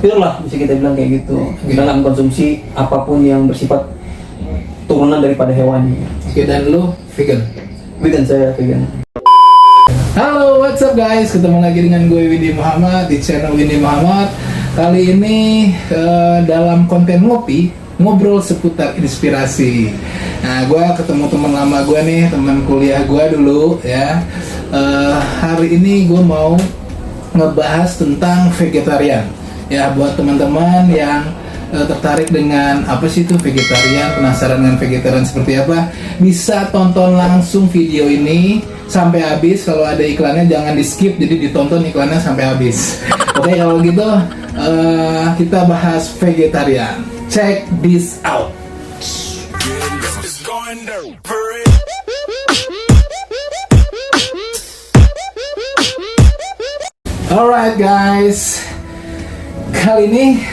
pure lah, bisa kita bilang kayak gitu. Kita nggak mengkonsumsi apapun yang bersifat turunan daripada hewan. Oke, dan lu vegan? Vegan, saya vegan. Halo, what's up guys? Ketemu lagi dengan gue Windy Muhammad di channel Windy Muhammad. Kali ini dalam konten ngobrol seputar inspirasi. Nah, gue ketemu teman lama gue nih, teman kuliah gue dulu ya. Hari ini gue mau ngebahas tentang vegetarian. Ya, buat teman-teman yang tertarik dengan apa sih itu vegetarian, penasaran dengan vegetarian seperti apa, bisa tonton langsung video ini sampai habis. Kalau ada iklannya jangan di skip, jadi ditonton iklannya sampai habis. Oke, kalau gitu kita bahas vegetarian. Check this out. Alright guys, kali ini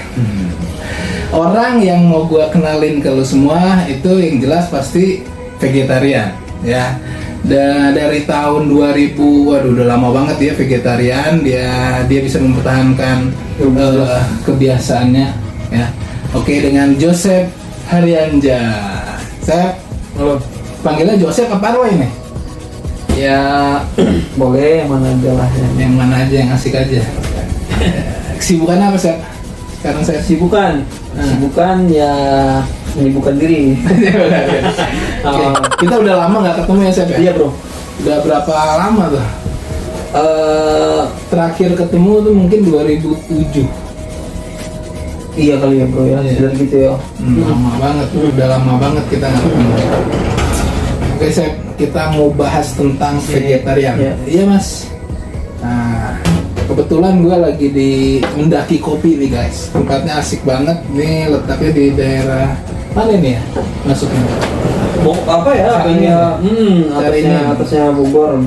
orang yang mau gue kenalin ke lu semua itu yang jelas pasti vegetarian ya. Dari tahun 2000, waduh udah lama banget ya vegetarian, dia bisa mempertahankan kebiasaannya ya. Oke, dengan Joseph Haryanja. Saya panggilnya Joseph apa Roy nih? Ya boleh, yang mana aja lah. Yang mana aja, yang asik aja. Kesibukannya apa sih? Sekarang saya Sibukan ya menyibukkan diri. Oke. Kita udah lama nggak ketemu ya, Sep? Iya bro. Udah berapa lama tuh? Terakhir ketemu tuh mungkin 2007. Iya kali ya bro ya, sekitar gitu ya. Lama banget, udah lama banget kita nggak ketemu. Oke, Sep, kita mau bahas tentang vegetarian. Iya mas. Nah, kebetulan gue lagi di mendaki kopi nih guys. Tempatnya asik banget. Nih letaknya di daerah mana nih ya? Masuknya. Apa ya? Atasnya Bogor.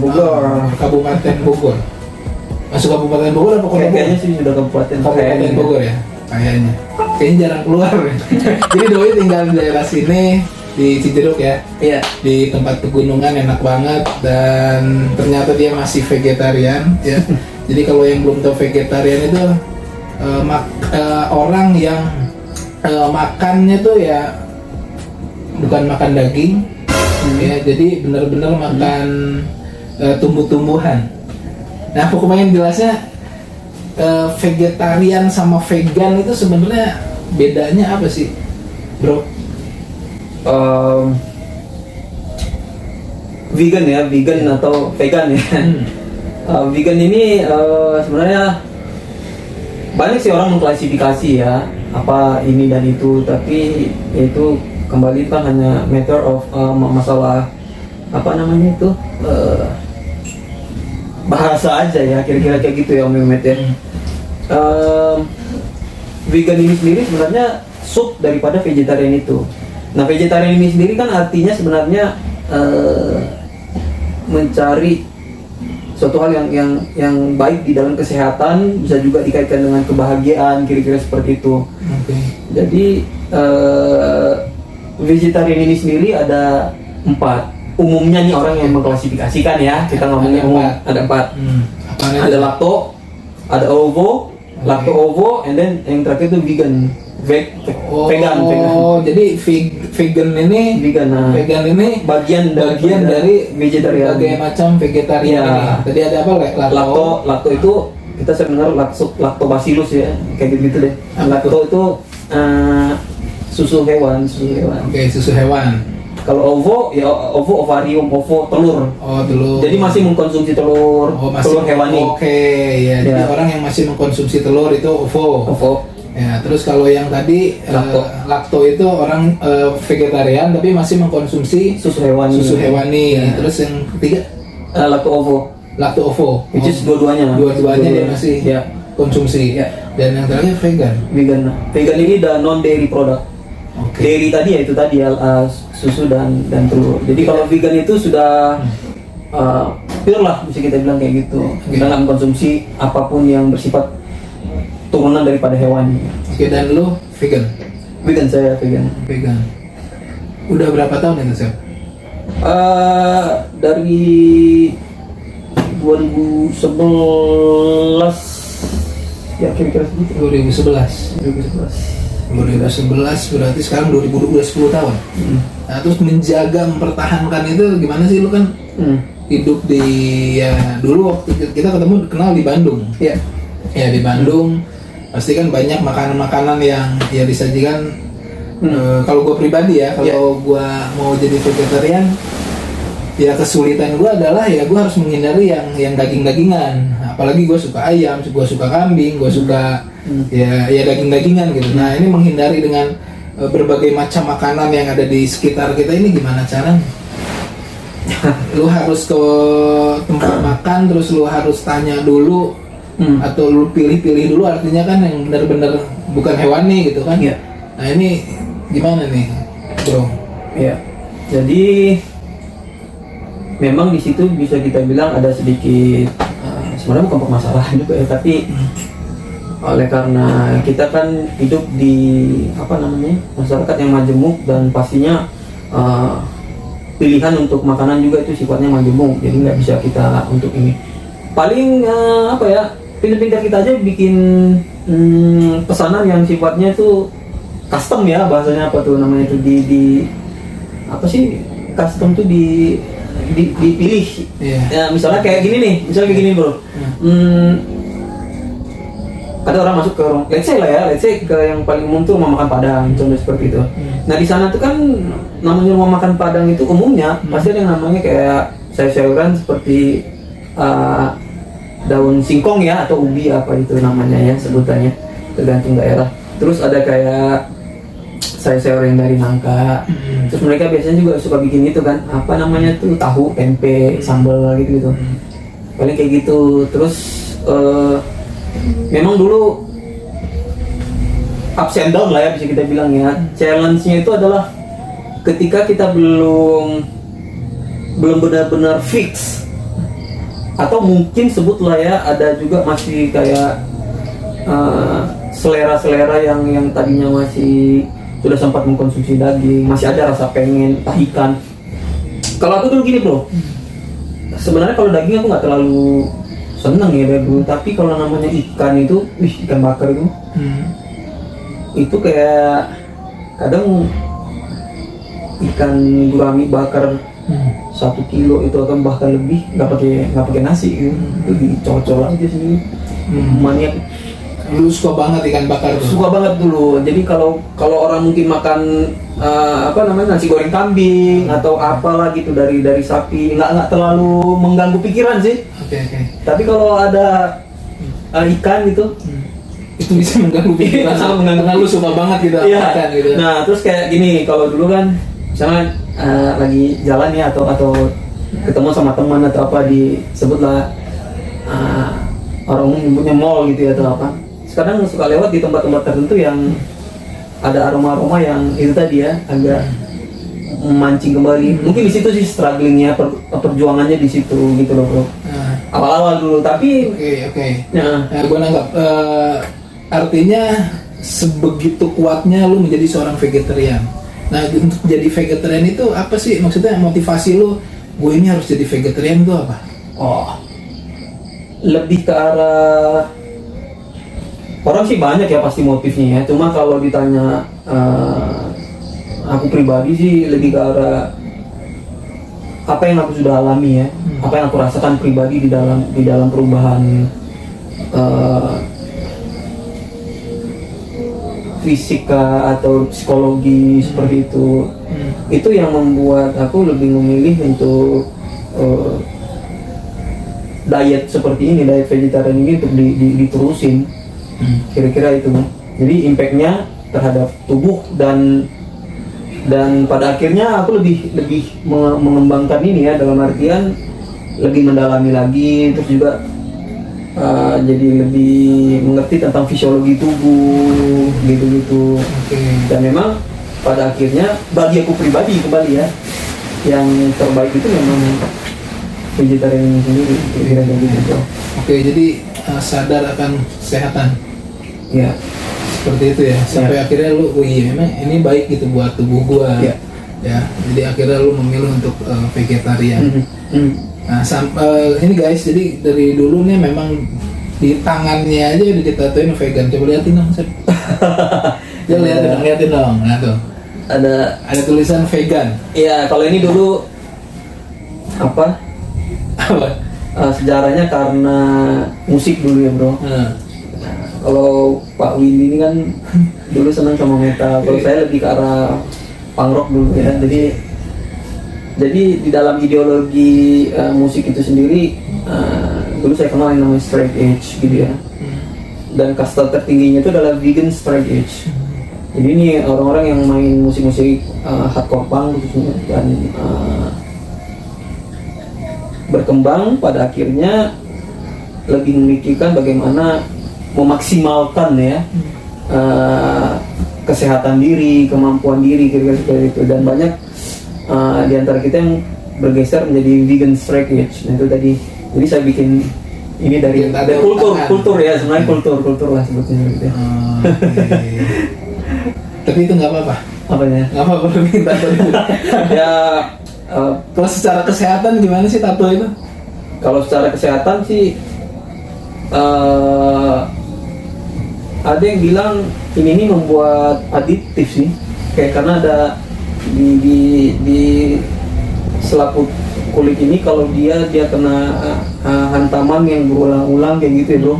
Kabupaten Bogor. Masuk Kabupaten Bogor apa Kota Bogor? Kayaknya sih sudah Kabupaten Bogor ya. Kayaknya jarang keluar. Jadi Doi tinggal di daerah sini di Cijeruk ya. Iya. Di tempat pegunungan enak banget, dan ternyata dia masih vegetarian ya. Jadi kalau yang belum tahu vegetarian itu orang yang makannya tuh ya bukan makan daging ya, jadi benar-benar makan tumbuh-tumbuhan. Nah, pokoknya yang jelasnya vegetarian sama vegan itu sebenarnya bedanya apa sih, bro? Vegan atau vegan ya. Vegan ini sebenarnya banyak sih orang mengklasifikasi ya apa ini dan itu, tapi itu kembali kan hanya matter of masalah apa namanya itu bahasa aja ya, kira-kira kayak gitu ya Om Mehmet ya. Vegan ini sendiri sebenarnya sub daripada vegetarian itu. Nah, vegetarian ini sendiri kan artinya sebenarnya mencari suatu hal yang baik di dalam kesehatan, bisa juga dikaitkan dengan kebahagiaan, kira-kira seperti itu. Jadi vegetarian ini sendiri ada 4. Umumnya nih orang yang mengklasifikasikan ya, kita ngomongnya umum ada 4. Ada lacto, ada ovo, lacto-ovo, and then yang terakhir itu vegan. Vegan. Jadi vegan ini bagian dari vegetarian. Berbagai macam vegetarian ini. Tadi ada apa? Lacto itu kita sering dengar lactobacillus ya, kayak gitu deh. Lacto itu susu hewan. Oke, susu hewan. Kalau ovo ya ovarium, telur. Oh, telur. Jadi masih mengkonsumsi telur hewani. Oke, ya. Jadi orang yang masih mengkonsumsi telur itu ovo. Ya, terus kalau yang tadi lacto itu orang vegetarian tapi masih mengkonsumsi susu hewani. Ya. Terus yang ketiga lacto ovo. Which is dua-duanya dia masih konsumsi. Ya. Dan yang terakhir vegan. Vegan ini non dairy product. Dairy tadi ya itu tadi susu dan telur. Jadi kalau vegan itu sudah pure lah, bisa kita bilang kayak gitu. Kita nggak mengkonsumsi apapun yang bersifat turunan daripada hewan. Oke, dan lu vegan? Vegan, saya vegan. Udah berapa tahun itu, Sep? Dari 2011 ya kira-kira segitu. 2011. 2011 berarti sekarang 2020 udah 10 tahun. Nah, terus menjaga mempertahankan itu gimana sih? Lu kan hidup di ya dulu waktu kita ketemu kenal di Bandung. Iya. Ya di Bandung pasti kan banyak makanan-makanan yang ya disajikan. Kalau gue pribadi ya, kalau gue mau jadi vegetarian, ya kesulitan gue adalah ya gue harus menghindari yang daging-dagingan. Apalagi gue suka ayam, gue suka kambing, gue suka ya daging-dagingan gitu. Nah ini menghindari dengan berbagai macam makanan yang ada di sekitar kita ini gimana caranya? Lu harus ke tempat makan, terus lu harus tanya dulu, atau lu pilih-pilih dulu, artinya kan yang benar-benar bukan hewani gitu kan? Iya. Nah ini gimana nih, bro? Iya. Jadi memang di situ bisa kita bilang ada sedikit sebenarnya bukan permasalahan juga ya, tapi oleh karena kita kan hidup di masyarakat yang majemuk dan pastinya pilihan untuk makanan juga itu sifatnya majemuk, jadi nggak bisa kita untuk ini paling pintar-pintar kita aja bikin pesanan yang sifatnya itu custom ya, bahasanya apa tuh namanya itu di custom tuh dipilih. Ya misalnya kayak gini nih, bro. Ada orang masuk ke let's say ke yang paling umum tuh rumah makan Padang, contoh seperti itu. Nah di sana tuh kan namanya rumah makan Padang itu umumnya pasti ada yang namanya kayak sayur-sayuran seperti daun singkong ya, atau ubi apa itu namanya ya sebutannya, tergantung daerah. Terus ada kayak sayur-sayur yang dari nangka. Terus mereka biasanya juga suka bikin itu kan, apa namanya tuh, tahu, tempe, sambal gitu. Paling kayak gitu. Terus memang dulu ups and down lah ya bisa kita bilang ya. Challenge-nya itu adalah ketika kita belum benar-benar fix, atau mungkin sebutlah ya, ada juga masih kayak selera-selera yang tadinya masih sudah sempat mengkonsumsi daging, masih ada rasa pengen ikan. Kalau aku dulu gini bro, sebenarnya kalau daging aku nggak terlalu seneng ya dulu, tapi kalau namanya ikan itu, ikan bakar itu kayak kadang ikan gurami bakar 1 kilo itu atau bahkan lebih, nggak pakai nasi gitu, itu dicocol aja sendiri. Maniak. Lu suka banget ikan bakar tuh? Suka banget dulu. Jadi kalau orang mungkin makan nasi goreng kambing atau apalah gitu dari sapi, nggak terlalu mengganggu pikiran sih. Oke. Tapi kalau ada ikan gitu, itu bisa mengganggu pikiran. Karena lu suka banget gitu ikan gitu. Nah terus kayak gini, kalau dulu kan misalnya lagi jalan ya, atau ketemu sama teman atau apa, disebutlah orang nyebutnya mall gitu ya atau apa. Sekarang suka lewat di tempat-tempat tertentu yang ada aroma-aroma yang itu tadi ya, agak memancing kembali. Mungkin di situ sih strugglingnya, perjuangannya di situ gitu loh bro. Awal-awal dulu, tapi Oke. Nah, gue nanggap artinya sebegitu kuatnya lu menjadi seorang vegetarian. Nah, untuk jadi vegetarian itu apa sih maksudnya, motivasi lu? Gue ini harus jadi vegetarian itu apa? Lebih ke arah, orang sih banyak ya pasti motifnya ya. Cuma kalau ditanya aku pribadi sih lebih ke arah apa yang aku sudah alami ya, apa yang aku rasakan pribadi di dalam perubahan fisika atau psikologi seperti itu. Itu yang membuat aku lebih memilih untuk diet seperti ini, diet vegetarian ini untuk diterusin. Kira-kira itu. Jadi impactnya terhadap tubuh dan pada akhirnya aku lebih mengembangkan ini ya, dalam artian lebih mendalami lagi, terus juga jadi lebih mengerti tentang fisiologi tubuh gitu. Dan memang pada akhirnya bagi aku pribadi kembali ya, yang terbaik itu memang vegetarian ini sendiri, kira-kira gitu. Oke, jadi sadar akan kesehatan. Ya, seperti itu ya. Sampai akhirnya lu, memang ini baik gitu buat tubuh gua. Ya, jadi akhirnya lu memilih untuk vegetarian. Nah, ini guys, jadi dari dulu nih memang Di tangannya aja udah ditatoin vegan. Coba liatin dong, Sep. Ya liatin dong. Nah tuh. Ada tulisan vegan. Iya, kalau ini dulu apa? Sejarahnya karena musik dulu ya, Bro. Kalau Pak Windy ini kan dulu senang sama metal. Kalau saya lebih ke arah punk rock dulu ya. Jadi di dalam ideologi musik itu sendiri, dulu saya kenal yang namanya straight edge gitu ya. Dan kasta tertingginya itu adalah vegan straight edge. Jadi ini orang-orang yang main musik-musik hardcore punk khususnya, dan berkembang pada akhirnya lebih memikirkan bagaimana memaksimalkan ya kesehatan diri, kemampuan diri, kira-kira seperti itu. Dan banyak di antara kita yang bergeser menjadi vegan straight edge. Nah itu tadi, jadi saya bikin ini dari kultur ya, sebenarnya kultur lah sebetulnya gitu ya. Tapi itu nggak apa-apa. Apanya? Nggak apa-apa bikin tato itu. Ya kalau secara kesehatan gimana sih tato itu? kalau secara kesehatan sih ada yang bilang ini membuat adiktif sih, kayak karena ada di selaput kulit ini, kalau dia kena hantaman yang berulang-ulang kayak gitu ya bro,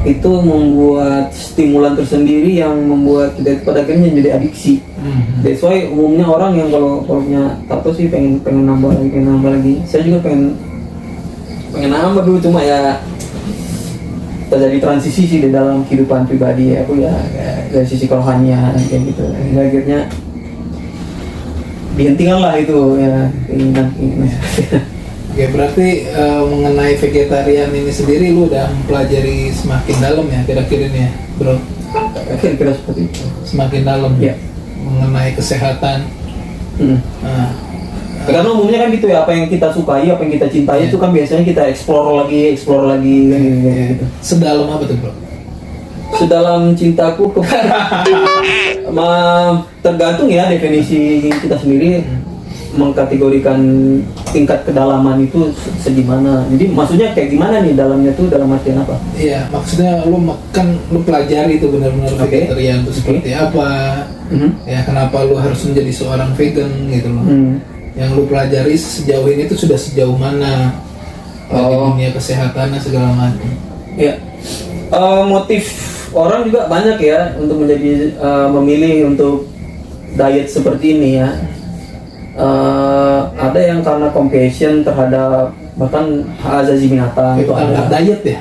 itu membuat stimulan tersendiri yang membuat kita itu pada akhirnya menjadi adiksi. That's why umumnya orang yang kalau punya tato sih pengen nambah lagi. Saya juga pengen nambah dulu, cuma ya terjadi transisi sih di dalam kehidupan pribadi ya, aku ya dari sisi kerohanian kayak gitu. Akhirnya dihentikan lah itu ya keinginan. Oke, berarti mengenai vegetarian ini sendiri lu udah mempelajari semakin dalam ya kira-kira ini ya, bro? Kira-kira seperti itu. Semakin dalam ya mengenai kesehatan. Nah, karena umumnya kan gitu ya, apa yang kita sukai, apa yang kita cintai itu kan biasanya kita explore lagi kan gitu. Sedalam apa tuh, bro? Sedalam cintaku tergantung ya definisi kita sendiri mengkategorikan tingkat kedalaman itu segimana. Jadi maksudnya kayak gimana nih dalamnya tuh, dalam artian apa? Iya, maksudnya lu pelajari itu benar-benar vegetarian itu seperti apa. Ya, kenapa lu harus menjadi seorang vegan gitu loh. Yang lu pelajari sejauh ini tuh sudah sejauh mana dari dunia kesehatannya segala macam. Ya, motif orang juga banyak ya untuk menjadi memilih untuk diet seperti ini ya. Ada yang karena compassion terhadap bahkan hak asasi binatang itu ada diet ya.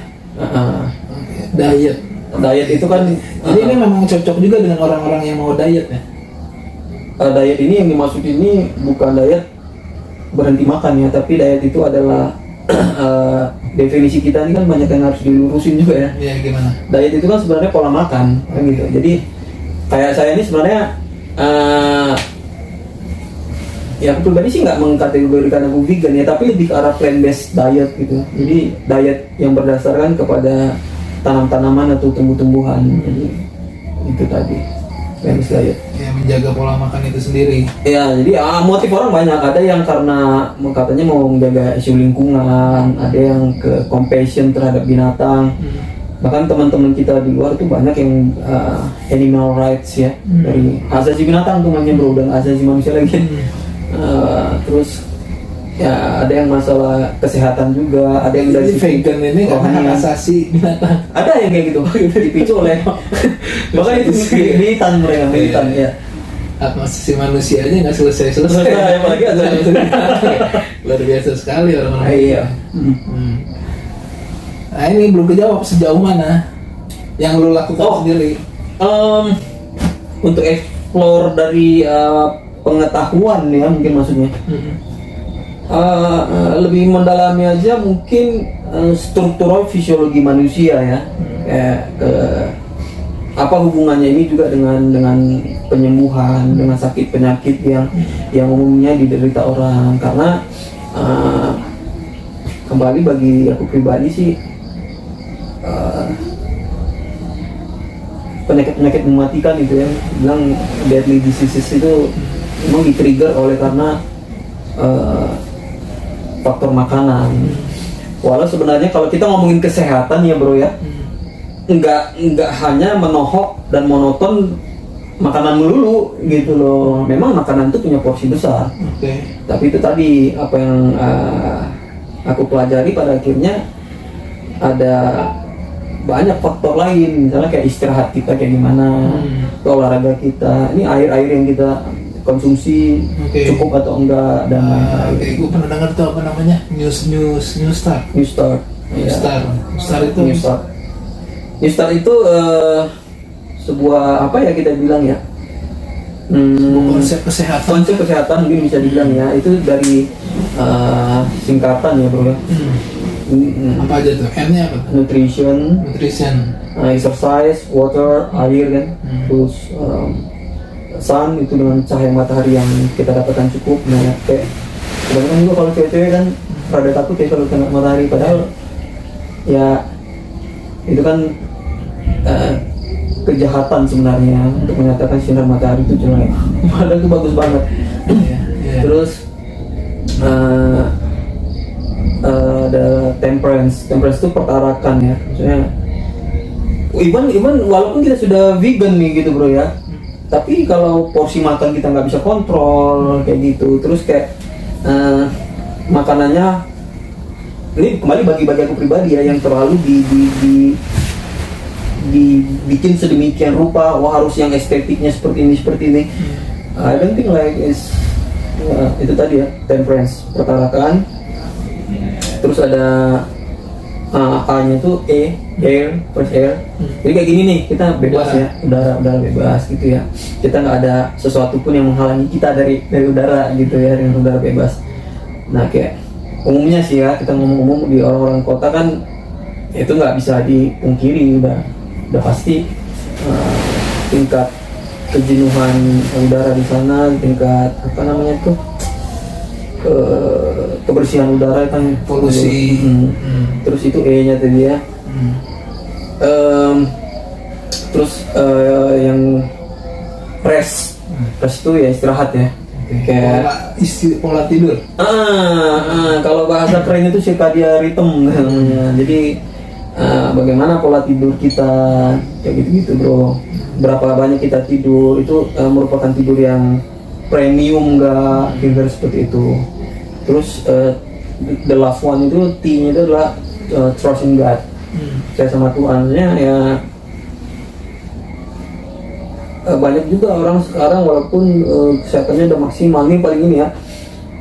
Diet itu kan jadi ini memang cocok juga dengan orang-orang yang mau diet ya. Diet ini yang dimaksud ini bukan diet berhenti makan ya, tapi diet itu adalah definisi kita ini kan banyak yang harus dilurusin juga ya. Iya, gimana? Diet itu kan sebenarnya pola makan kan gitu. Jadi kayak saya ini sebenarnya ya aku pribadi sih nggak mengkategorikan aku vegan ya, tapi lebih ke arah plant based diet gitu. Jadi diet yang berdasarkan kepada tanam-tanaman atau tumbuh-tumbuhan. Jadi itu tadi plant based diet. Ya, menjaga pola makan itu sendiri. Ya, jadi motif orang banyak. Ada yang karena katanya mau menjaga isu lingkungan, ada yang ke compassion terhadap binatang. Bahkan teman-teman kita di luar tuh banyak yang animal rights ya, dari asasi binatang tuh namanya bro, dan asasi manusia lagi. Terus ya ada yang masalah kesehatan juga, ada yang dari vegan ini karena asasi binatang. Ada yang kayak gitu dipicu oleh bahkan itu militan mereka ya. Hak asasi manusia aja nggak selesai apalagi ada luar biasa sekali orang-orang. Iya. Nah ini belum kejawab, sejauh mana yang lu lakukan sendiri? Untuk explore dari pengetahuan ya mungkin maksudnya. Lebih mendalami aja mungkin struktural fisiologi manusia ya, kayak apa hubungannya ini juga dengan penyembuhan, dengan sakit penyakit yang umumnya diderita orang. Karena kembali bagi aku pribadi sih penyakit mematikan itu ya, bilang deadly diseases itu memang di-trigger oleh karena faktor makanan. Walau sebenarnya kalau kita ngomongin kesehatan ya bro ya, nggak hanya menohok dan monoton makanan melulu gitu loh. Memang makanan itu punya porsi besar. Tapi itu tadi apa yang aku pelajari pada akhirnya ada banyak faktor lain, misalnya kayak istirahat kita kayak gimana, olahraga kita, ini air yang kita konsumsi cukup atau enggak, dan gue pernah dengar tuh apa namanya, New Start itu sebuah apa ya kita bilang ya, konsep kesehatan mungkin bisa dibilang ya, itu dari singkatan ya bro ya. Apa aja tuh? N-nya apa? Nutrition, exercise, water, air kan, terus sun itu dengan cahaya matahari yang kita dapatkan cukup. Nah kayak kebanyakan juga kalau cewek-cewek kan rada takut ya kalau kena matahari, padahal ya itu kan kejahatan sebenarnya untuk menyatakan sinar matahari itu jelek, padahal itu bagus banget. Terus ada temperance itu pertarakan ya, maksudnya even walaupun kita sudah vegan nih gitu bro ya, tapi kalau porsi makan kita nggak bisa kontrol kayak gitu, terus kayak makanannya ini kembali bagi aku pribadi ya, yang terlalu dibikin sedemikian rupa, wah harus yang estetiknya seperti ini. I don't think like itu tadi ya, temperance pertarakan. Terus ada A-nya tuh fresh air. Jadi kayak gini nih, kita bebas ya, udara bebas gitu ya. Kita nggak ada sesuatu pun yang menghalangi kita dari udara gitu ya, dengan udara bebas. Nah kayak umumnya sih ya, kita ngomong umum di orang-orang kota kan itu nggak bisa dipungkiri, udah pasti tingkat kejenuhan udara di sana, tingkat apa namanya tuh kebersihan udara kan, polusi. Terus itu E-nya tadi ya. Terus yang rest itu ya istirahat ya. Kayak pola tidur. Kalau bahasa keren itu circadian rhythm namanya. Jadi bagaimana pola tidur kita kayak gitu bro. Berapa banyak kita tidur itu merupakan tidur yang premium nggak, tidur seperti itu. Terus the last one itu T-nya itu adalah trust in God. Saya sama Tuhannya ya. Banyak juga orang sekarang walaupun kesehatannya udah maksimal, ini paling ini ya,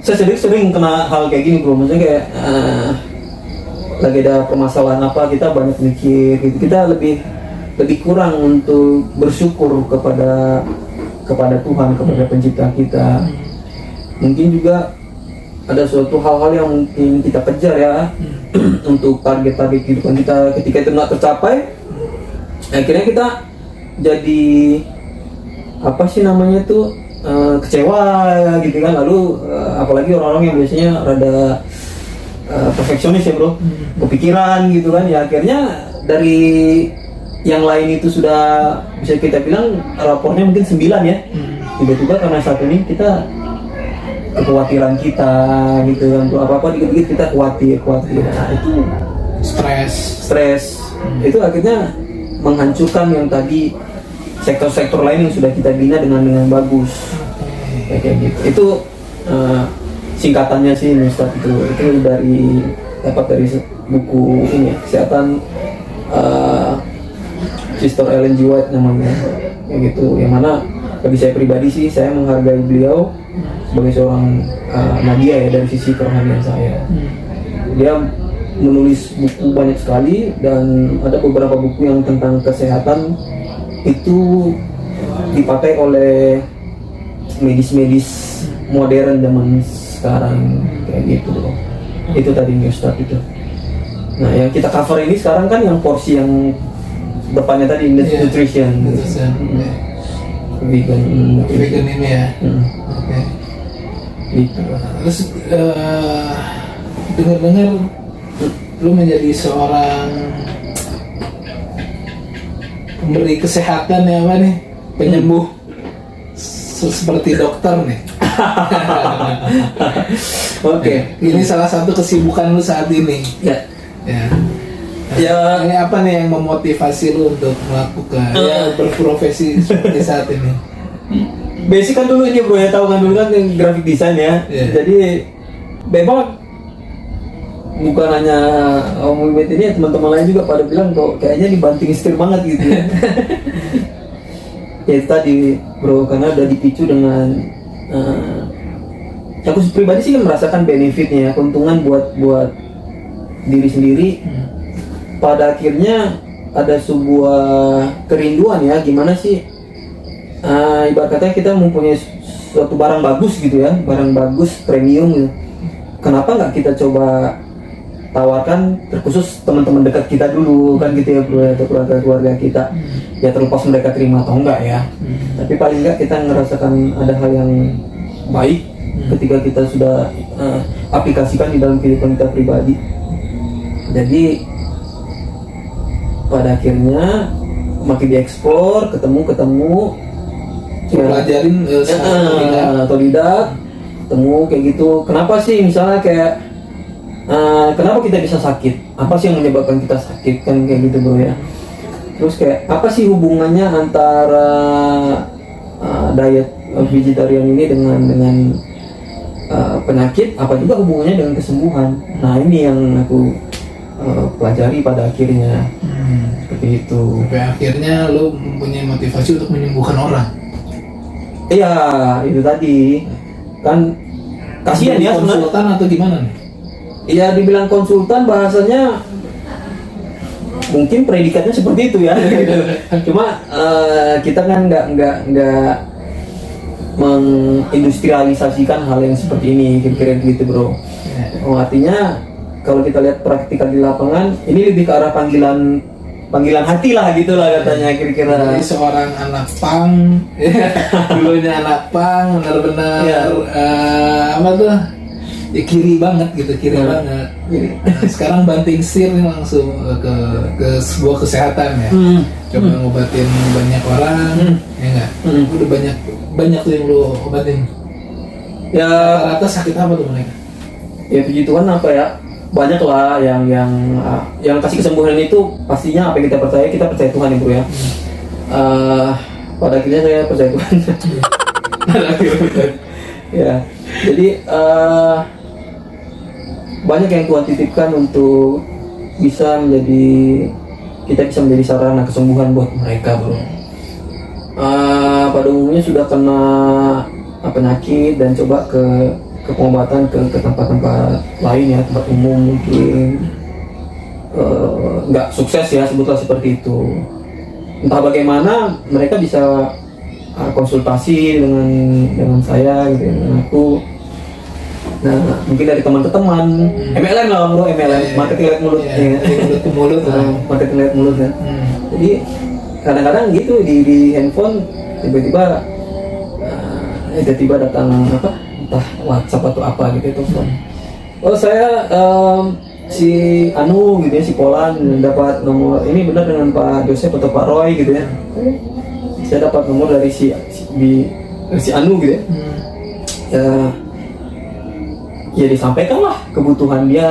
saya sering kena hal kayak gini bro, maksudnya kayak lagi ada permasalahan apa, kita banyak mikir gitu, kita lebih kurang untuk bersyukur kepada Tuhan, kepada pencipta kita. Mungkin juga ada suatu hal-hal yang mungkin kita kejar ya, untuk target-target kehidupan kita, ketika itu nggak tercapai, akhirnya kita jadi apa sih namanya tuh kecewa gitu kan. Lalu apalagi orang-orang yang biasanya rada perfeksionis ya bro, kepikiran gitu kan ya, akhirnya dari yang lain itu sudah bisa kita bilang rapornya mungkin 9 ya, tiba-tiba karena satu ini kita kekhawatiran kita gitu kan, untuk apa-apa dikit-dikit kita khawatir. Nah itu stres. Itu akhirnya menghancurkan yang tadi sektor-sektor lain yang sudah kita bina dengan bagus. Kayak gitu. Itu singkatannya sih Ustaz, itu dapat dari buku ini kesehatan Sister Ellen G. White namanya, kayak gitu. Yang mana bagi saya pribadi sih, saya menghargai beliau sebagai seorang nadia ya, dari sisi kerohanian saya. Dia menulis buku banyak sekali, dan ada beberapa buku yang tentang kesehatan itu dipakai oleh medis modern zaman sekarang kayak gitu loh. Itu tadi New Start itu. Nah yang kita cover ini sekarang kan yang porsi yang depannya tadi nutrition. Vegan ini ya. Gitu. Terus dengar lu menjadi seorang pemberi kesehatan ya, apa nih, penyembuh seperti dokter nih. Oke. Ini salah satu kesibukan lu saat ini. Ya. Ya. Ya. Ini apa nih yang memotivasi lu untuk melakukan ya berprofesi seperti saat ini? Basic kan dulu ini bro ya, tahu kan dulu kan yang graphic design ya. Yeah. Jadi memang bukan hanya Om Wibet ini, teman-teman lain juga pada bilang kok kayaknya dibanting setir banget gitu ya. Ya itu tadi bro, karena udah dipicu dengan aku pribadi sih merasakan benefitnya, keuntungan buat diri sendiri. Pada akhirnya ada sebuah kerinduan ya, gimana sih ibarat katanya kita mempunyai suatu barang bagus gitu ya, barang bagus premium gitu. Kenapa nggak kita coba tawarkan terkhusus teman-teman dekat kita dulu kan gitu ya bro, atau keluarga kita, ya terlepas mereka terima atau enggak ya, tapi paling enggak kita ngerasakan ada hal yang baik ketika kita sudah aplikasikan di dalam kehidupan kita pribadi. Jadi pada akhirnya makin dieksplor, ketemu Pelajarin otodidak, ketemu kayak gitu. Kenapa sih misalnya kayak kenapa kita bisa sakit? Apa sih yang menyebabkan kita sakit kan kayak gitu bro ya. Terus kayak apa sih hubungannya antara diet vegetarian ini dengan penyakit? Apa juga hubungannya dengan kesembuhan? Nah ini yang aku pelajari pada akhirnya. Seperti itu. Sampai akhirnya lo mempunyai motivasi untuk menyembuhkan orang. Iya, itu tadi kan kasihan ya sebenarnya. Konsultan atau gimana nih? Iya, dibilang konsultan bahasanya mungkin predikatnya seperti itu ya. Cuma kita kan nggak mengindustrialisasikan hal yang seperti ini, kira-kira gitu bro. Artinya kalau kita lihat praktikal di lapangan, ini lebih ke arah panggilan hati lah gitulah katanya kira-kira. Jadi seorang anak pang, dulunya anak pang, benar-benar apa tuh? Ya, kiri banget gitu, banget. Nah, sekarang banting setir nih langsung ke sebuah kesehatan ya. Coba ngobatin banyak orang, ya enggak? Udah banyak tuh yang lu obatin. Ya rata-rata sakit apa tuh mereka? Ya begitu kan apa ya? Banyak lah yang kasih kesembuhan itu pastinya apa yang kita percaya Tuhan ya bro ya. Pada akhirnya saya percaya Tuhan. Ya, jadi banyak yang Tuhan titipkan untuk kita bisa menjadi sarana kesembuhan buat mereka bro. Pada umumnya sudah kena penyakit dan coba ke pengobatan ke tempat-tempat lain ya, tempat umum mungkin nggak sukses ya, sebutlah seperti itu. Entah bagaimana mereka bisa konsultasi dengan saya gitu, dengan aku. Nah mungkin dari teman ke teman, MLM lah bro, marketing lihat mulut, mulut ke mulut, marketing lihat mulut kan. Jadi kadang-kadang gitu di handphone tiba-tiba datang apa, entah WhatsApp atau apa gitu itu. Oh saya si Anu gitu ya, si Polan dapat nomor ini, benar dengan Pak Joseph atau Pak Roy gitu ya. Saya dapat nomor dari si Anu gitu ya. Ya disampaikanlah kebutuhan dia,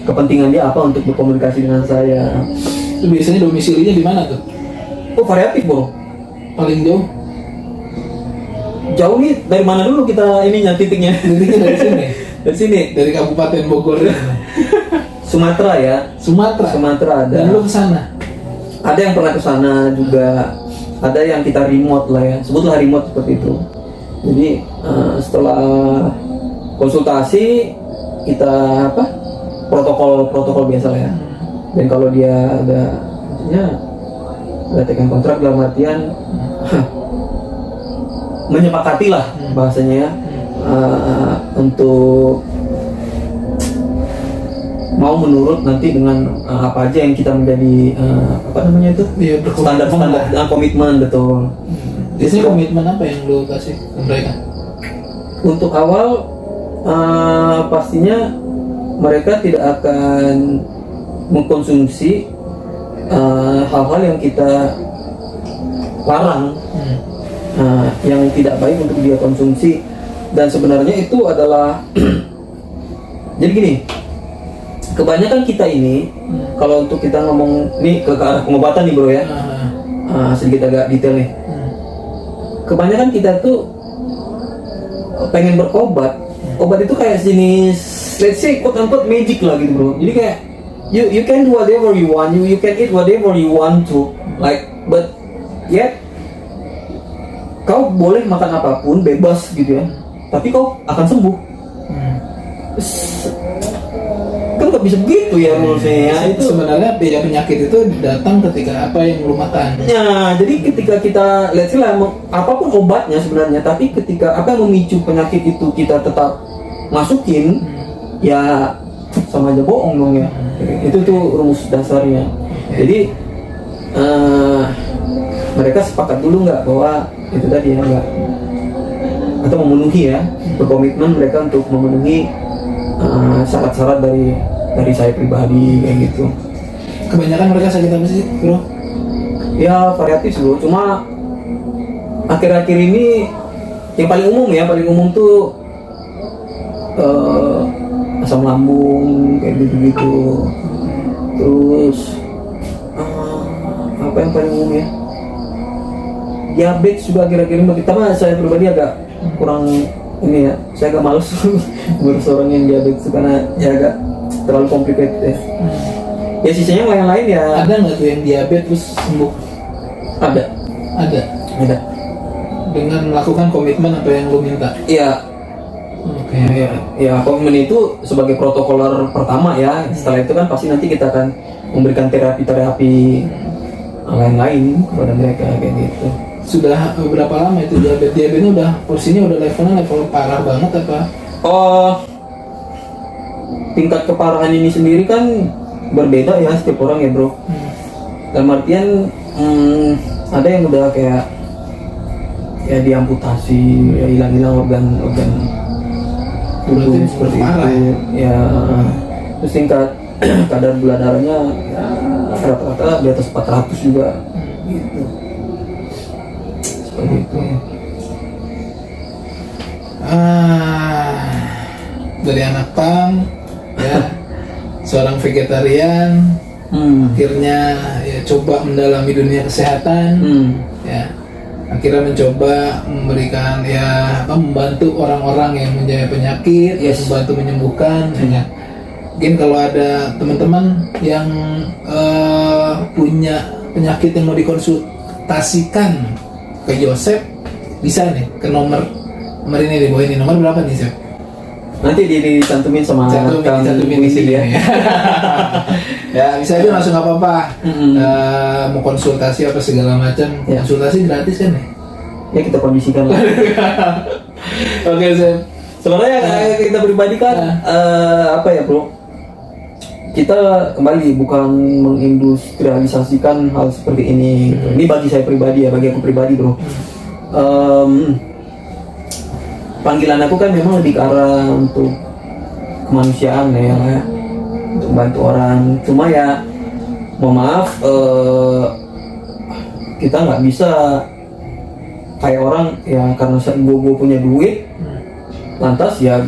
kepentingan dia apa untuk berkomunikasi dengan saya. Itu biasanya domisilinya di mana tuh? Oh variatif bro. Paling jauh nih, dari mana dulu kita ininya titiknya? Titiknya dari sini. Dari sini. Dari Kabupaten Bogor. Sumatera ya. Sumatera ada. Dan lu kesana? Ada yang pernah kesana juga. Ada yang kita remote lah ya. Sebutlah remote seperti itu. Jadi setelah konsultasi kita protokol biasa lah ya. Dan kalau dia ada tekan kontrak dalam artian menyepakati lah bahasanya ya, untuk mau menurut nanti dengan apa aja yang kita menjadi standar komitmen betul. Biasanya komitmen apa yang lo kasih ke mereka? Untuk awal pastinya mereka tidak akan mengkonsumsi hal-hal yang kita larang, yang tidak baik untuk dia konsumsi. Dan sebenarnya itu adalah jadi gini, kebanyakan kita ini kalau untuk kita ngomong nih ke arah pengobatan nih bro ya, sedikit agak detail nih. Kebanyakan kita tuh pengen berobat. Obat itu kayak jenis, let's say quote unquote magic lah gitu bro. Jadi kayak you can do whatever you want, you can eat whatever you want to, like, but yet kau boleh makan apapun bebas gitu ya, tapi kau akan sembuh. Kan nggak bisa begitu ya rulesnya ya. Itu sebenarnya beda penyakit itu datang ketika apa yang lu makan. ya, jadi ketika kita let's say lah apapun obatnya sebenarnya, tapi ketika apa yang memicu penyakit itu kita tetap masukin, ya sama aja bohong dong ya. Itu tuh rumus dasarnya. Jadi mereka sepakat dulu nggak bahwa itu tadi ya, nggak, atau memenuhi ya, berkomitmen mereka untuk memenuhi syarat-syarat dari saya pribadi kayak gitu. Kebanyakan mereka sakit apa sih bro? Ya variatif bro, cuma akhir-akhir ini yang paling umum tuh asam lambung kayak gitu-gitu. Terus apa yang paling umum ya? Diabetes juga akhir-akhir ini. Tapi saya pribadi agak kurang ini ya. Saya agak males ngurus orang yang diabetes karena ya agak terlalu complicated ya. Ya sisanya yang lain ya. Ada nggak tuh yang diabetes terus sembuh? Ada. Dengan melakukan komitmen apa yang lu minta? Iya. Oke. Ya komitmen itu sebagai protokoler pertama ya. Setelah itu kan pasti nanti kita akan memberikan terapi lain-lain kepada mereka kayak gitu. Sudah berapa lama itu diabetes? Diabetesnya udah posisinya udah level parah banget apa? Oh, tingkat keparahan ini sendiri kan berbeda ya setiap orang ya bro. Dalam artian ada yang udah kayak ya diamputasi, ya hilang organ tubuh seperti parah, itu ya. Terus tingkat kadar gula darahnya ya, rata-rata di atas 400 juga gitu. Seperti itu. Dari anak pang ya seorang vegetarian akhirnya ya coba mendalami dunia kesehatan ya, akhirnya mencoba memberikan ya membantu orang-orang yang mempunyai penyakit, membantu menyembuhkan ya. Mungkin kalau ada teman-teman yang punya penyakit yang mau dikonsultasikan ke Joseph, bisa nih ke nomor ini di bawah ini. Nomor berapa nih Joseph? Nanti dicantumin sama cantumin di sini ya. Ya bisa aja langsung nggak apa-apa. Mau konsultasi apa segala macam, konsultasi gratis kan ya? Ya kita kondisikan lah. Oke Joseph. Sebenarnya kita pribadi kan apa ya bro? Kita kembali bukan mengindustrialisasikan hal seperti ini. Ini bagi saya pribadi ya, bagi aku pribadi bro. Panggilan aku kan memang lebih ke arah untuk kemanusiaan ya, untuk bantu orang. Cuma ya, mohon maaf, kita nggak bisa kayak orang ya karena gue punya duit, lantas ya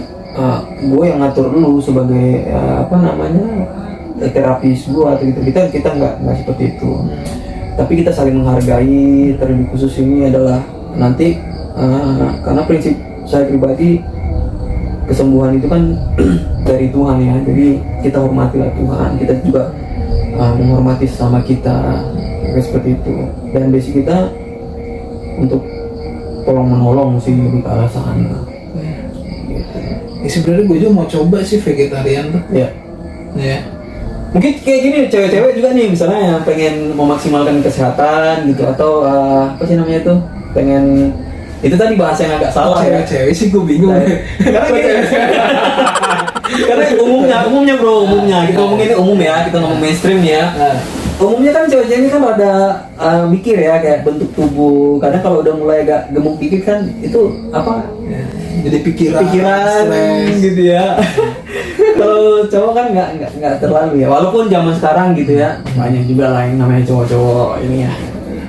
gue yang ngatur lu sebagai apa namanya terapis gue atau gitu. Kita nggak seperti itu. Tapi kita saling menghargai. Terlebih khusus ini adalah nanti karena prinsip saya pribadi kesembuhan itu kan dari Tuhan ya. Jadi kita hormatilah Tuhan. Kita juga menghormati sesama kita seperti itu. Dan basic kita untuk tolong menolong sih di arah sana. Ya sebenarnya gue juga mau coba sih vegetarian tuh. Ya. Mungkin kayak gini cewek-cewek juga nih misalnya yang pengen memaksimalkan kesehatan gitu atau apa sih namanya tuh pengen itu tadi bahasa yang agak salah ya. Cewek sih gue bingung. Karena umumnya bro, kita ngomongin ini umum ya, kita ngomong mainstream ya. Umumnya kan cewek-cewek ini kan ada mikir ya kayak bentuk tubuh. Kadang kalau udah mulai agak gemuk dikit kan itu apa? Jadi pikiran gitu ya. Kalau cowok kan nggak terlalu ya. Walaupun zaman sekarang gitu ya banyak juga lah yang namanya cowok-cowok ini ya.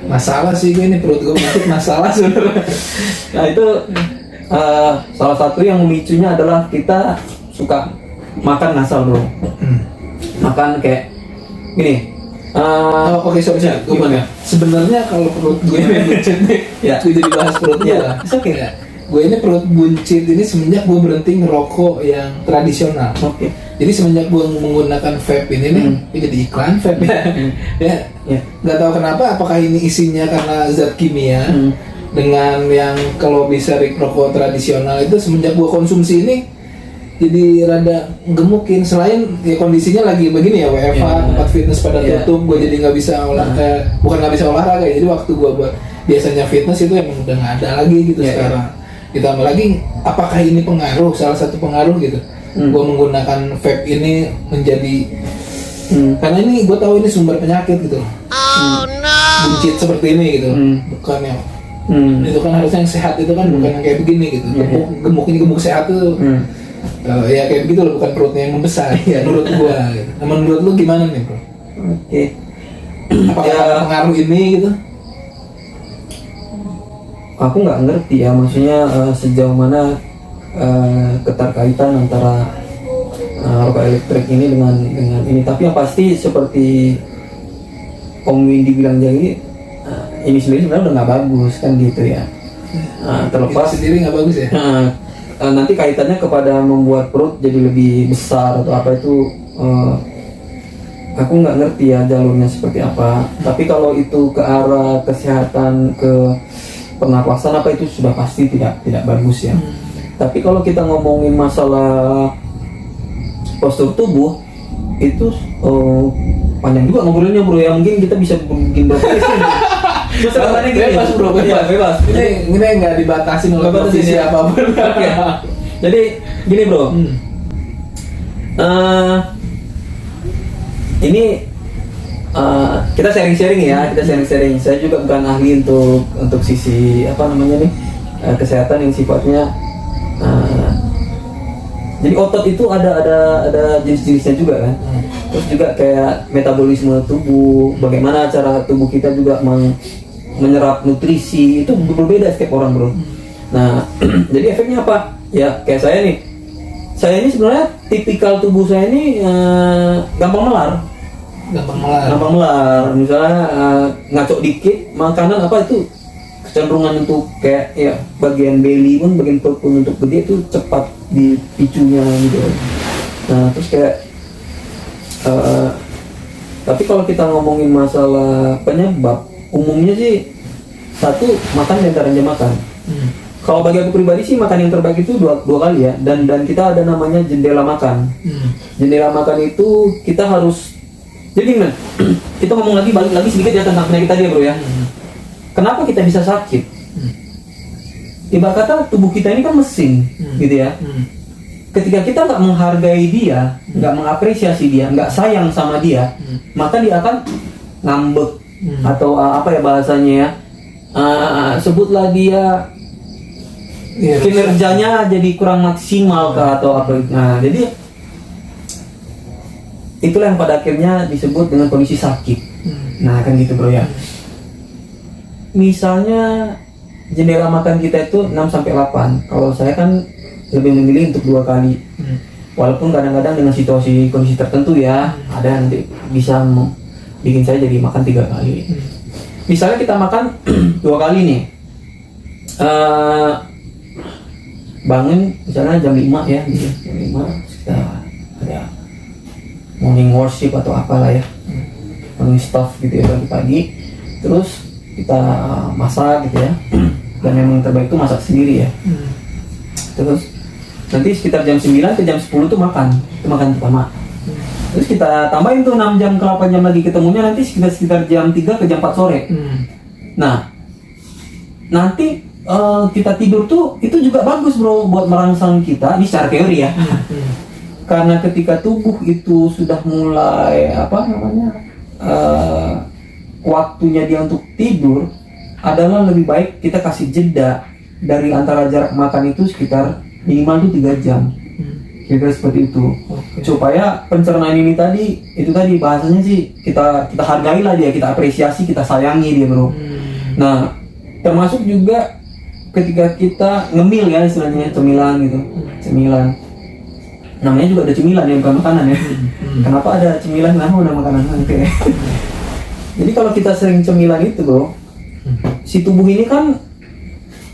Masalah sih gue ini perut gue sakit masalah sebenarnya. Nah itu salah satu yang memicunya adalah kita suka makan ngasal bro. makan kayak gini. Oke, sorry, gue gimana? Sebenarnya kalau perut gue ini buncit nih, Ya. gue jadi bahas perut gue Ya, lah. it's okay. Ya. Gue ini perut buncit ini semenjak gue berhenti ngerokok yang tradisional. Oke. Jadi semenjak gue menggunakan vape ini nih, ini jadi iklan vape ya. Ya, Ya. nggak tahu kenapa, apakah ini isinya karena zat kimia dengan yang kalau bisa rokok tradisional itu semenjak gue konsumsi ini jadi rada gemukin. Selain ya kondisinya lagi begini ya, WFH, Ya. tempat fitness pada Ya. tutup, gue jadi nggak bisa bukan nggak bisa olahraga ya. Jadi waktu gue buat biasanya fitness itu emang udah nggak ada lagi gitu Ya, sekarang. Ditambah lagi, apakah ini pengaruh? Salah satu pengaruh gitu. Gue menggunakan vape ini menjadi karena ini gue tahu ini sumber penyakit gitu. Buncit seperti ini gitu, bukan yang itu kan harusnya yang sehat itu kan bukan yang kayak begini gitu. Gemuk sehat itu. Ya kayak begitu loh, bukan perutnya yang membesar menurut gua gitu. Nah, menurut lu gimana nih bro? Oke. Apakah Ya. ada pengaruh ini gitu? Aku nggak ngerti ya, maksudnya sejauh mana keterkaitan antara rokok elektrik ini dengan ini. Tapi yang pasti seperti Om Windy bilang jadi ini sendiri sebenarnya udah nggak bagus kan gitu ya. Terlepas Itu sendiri nggak bagus ya? nanti kaitannya kepada membuat perut jadi lebih besar atau apa itu aku nggak ngerti ya jalurnya seperti apa. Tapi kalau itu ke arah kesehatan, ke pernapasan apa itu sudah pasti tidak bagus ya. Tapi kalau kita ngomongin masalah postur tubuh itu panjang juga ngobrolnya bro ya, mungkin kita bisa bikin berapa Terus Bebas bro, bebas. bebas. Ini nggak dibatasin oleh Nggak batasin posisi ya. apapun. Oke. Jadi gini bro, ini kita sharing-sharing ya, kita sharing-sharing. Saya juga bukan ahli untuk sisi apa namanya nih kesehatan yang sifatnya. Jadi otot itu ada jenis-jenisnya juga kan. Terus juga kayak metabolisme tubuh, bagaimana cara tubuh kita juga menyerap nutrisi itu berbeda setiap orang bro. Nah, jadi efeknya apa? Ya kayak saya nih. Saya ini sebenarnya tipikal tubuh saya ini gampang melar. Gampang melar. Misalnya ngacok dikit, makanan apa itu kecenderungan untuk kayak ya bagian belly pun, bagian perut pun untuk gede itu cepat dipicunya gitu. Nah, terus kayak tapi kalau kita ngomongin masalah penyebab, umumnya sih satu makan dan cara jam makan. Kalau bagi aku pribadi sih makan yang terbaik itu dua kali ya, dan kita ada namanya jendela makan. Jendela makan itu kita harus jadi gimana? Kita ngomong balik lagi sedikit ya tentang penyakit tadi ya bro ya. Kenapa kita bisa sakit? Ibarat kata tubuh kita ini kan mesin, gitu ya. Ketika kita nggak menghargai dia, nggak mengapresiasi dia, nggak sayang sama dia, maka dia akan ngambek atau apa ya bahasanya ya, sebutlah dia kinerjanya jadi kurang maksimal kah atau apa. Nah jadi itulah yang pada akhirnya disebut dengan kondisi sakit. Nah kan gitu bro ya. Misalnya jendela makan kita itu 6-8. Kalau saya kan lebih memilih untuk 2 kali. Walaupun kadang-kadang dengan situasi kondisi tertentu ya, ada nanti bisa bikin saya jadi makan 3 kali. Misalnya kita makan 2 kali nih. Bangun misalnya jam 5 ya, jam 5 kita ada morning worship atau apalah ya, morning stuff gitu ya pagi-pagi. Terus kita masak gitu ya, dan memang terbaik itu masak sendiri ya. Terus nanti sekitar jam 9 ke jam 10 tuh makan, itu makan pertama. Terus kita tambahin tuh 6 jam ke 8 jam lagi ketemunya nanti sekitar jam 3 ke jam 4 sore. Nah nanti kita tidur tuh itu juga bagus bro buat merangsang kita, ini secara teori ya. Karena ketika tubuh itu sudah mulai apa namanya waktunya dia untuk tidur, adalah lebih baik kita kasih jeda dari antara jarak makan itu sekitar minimal tuh 3 jam. Kira-kira seperti itu. Supaya pencernaan ini tadi, itu tadi bahasanya sih kita hargailah dia, kita apresiasi, kita sayangi dia bro. Nah termasuk juga ketika kita ngemil ya istilahnya, cemilan gitu, cemilan. namanya juga ada cemilan ya, bukan makanan ya. Kenapa ada cemilan, kenapa ada makanan? Oke. Jadi kalau kita sering cemilan itu bro, si tubuh ini kan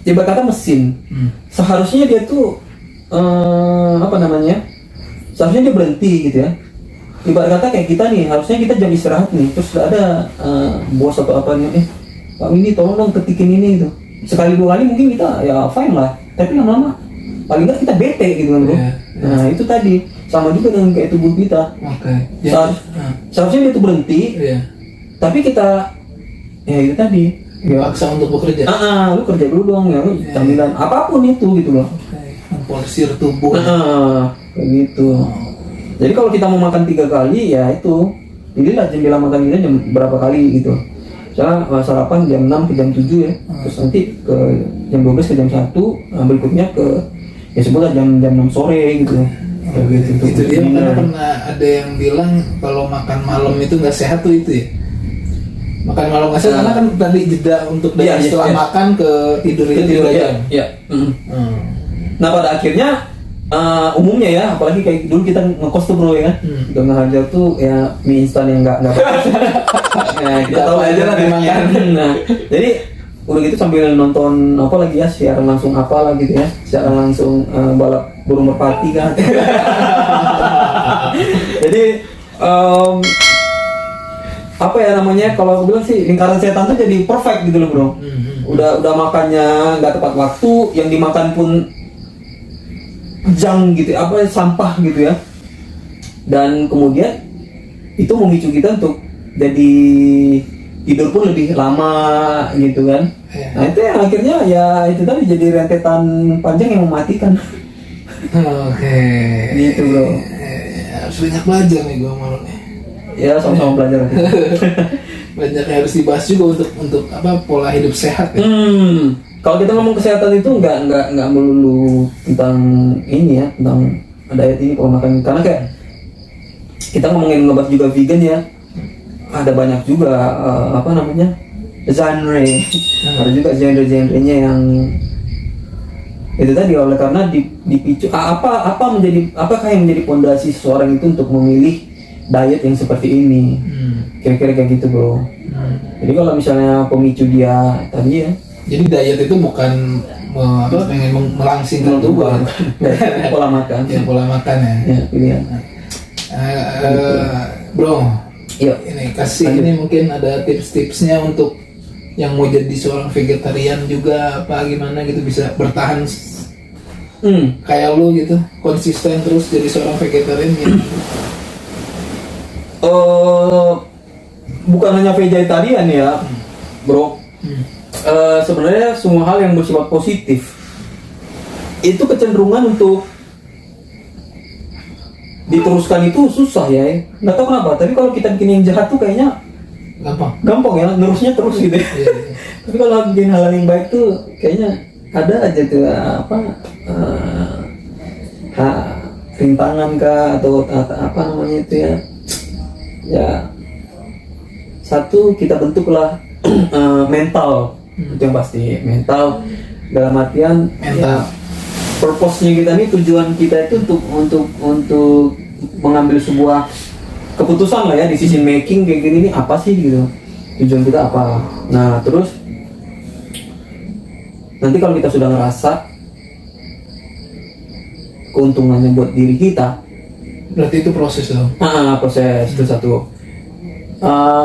ibarat kata mesin. Seharusnya dia tuh seharusnya dia berhenti gitu ya. Ibarat kata kayak kita nih, harusnya kita jam istirahat nih, terus ada bos atau apa nih, Pak Windy tolong dong ketikin ini gitu. Sekali dua kali mungkin kita ya fine lah, tapi lama-lama paling nggak kita bete gitu kan bro. Nah itu tadi sama juga dengan kayak tubuh kita. Seharusnya dia tuh berhenti, tapi kita ya itu tadi paksa untuk bekerja. Lu kerja dulu dong ya, lu camilan apapun itu gitu loh. Memporsir tubuh. Kayak gitu. Jadi kalau kita mau makan 3 kali ya itu, inilah jendela makan kita jam berapa kali gitu. Misalnya sarapan jam 6 ke jam 7 ya, terus nanti ke jam 12 ke jam 1, berikutnya ke ya sebutlah jam 6 sore gitu. Itu dia karena pernah ada yang bilang kalau makan malam itu nggak sehat tuh itu ya. Makan malam nggak sehat karena kan tadi jeda untuk dari setelah makan ke tidur itu 3 jam. Iya. Nah pada akhirnya umumnya ya, apalagi kayak dulu kita ngekos tuh bro ya kan, udah ngehajar tuh ya mie instan yang nggak bagus. Nah kita tahu aja lah dimakan. Nah jadi udah gitu sambil nonton apa lagi ya, siaran langsung apa lagi gitu ya, siaran langsung balap burung merpati kan. Jadi apa ya namanya, kalau aku bilang sih lingkaran setan tuh jadi perfect gitu loh bro. Udah makannya nggak tepat waktu, yang dimakan pun jang gitu, apa sampah gitu ya, dan kemudian itu memicu kita untuk jadi tidur pun lebih lama gitu kan. Nah itu yang akhirnya ya itu tadi jadi rentetan panjang yang mematikan. Gitu bro. Harus banyak belajar nih gue malu nih. Ya sama-sama belajar. Banyak yang harus dibahas juga untuk apa pola hidup sehat ya. Kalau kita ngomong kesehatan itu nggak melulu tentang ini ya, tentang diet ini pola makan, karena kayak kita ngebahas juga vegan ya, ada banyak juga apa namanya genre, ada juga genre-genrenya yang itu tadi, oleh karena dipicu apakah yang menjadi fondasi seseorang itu untuk memilih diet yang seperti ini, kira-kira kayak gitu bro. Jadi kalau misalnya pemicu dia tadi ya, jadi diet itu bukan pengen melangsingkan tubuh, pola makan. Ya pola makan ya. Ya pilihan. Bro, iya. Ini kasih ini mungkin ada tips-tipsnya untuk yang mau jadi seorang vegetarian juga apa gimana gitu bisa bertahan kayak lu gitu, konsisten terus jadi seorang vegetarian gitu. Bukan hanya vegetarian ya, bro. Sebenarnya semua hal yang bersifat positif itu kecenderungan untuk diteruskan itu susah ya. Nggak tahu kenapa, tapi kalau kita bikin yang jahat tuh kayaknya gampang ya, nerusnya terus gitu ya. Tapi kalau bikin hal yang baik tuh kayaknya ada aja tuh rintangan kah atau apa namanya itu ya. Ya satu, kita bentuklah mental. Itu yang pasti, mental dalam artian mental. Ya, purpose-nya kita nih, tujuan kita itu untuk mengambil sebuah keputusan lah ya, decision making kayak gini nih apa sih gitu, tujuan kita apa. Nah terus nanti kalau kita sudah ngerasa keuntungannya buat diri kita, berarti itu proses dong. Proses itu satu.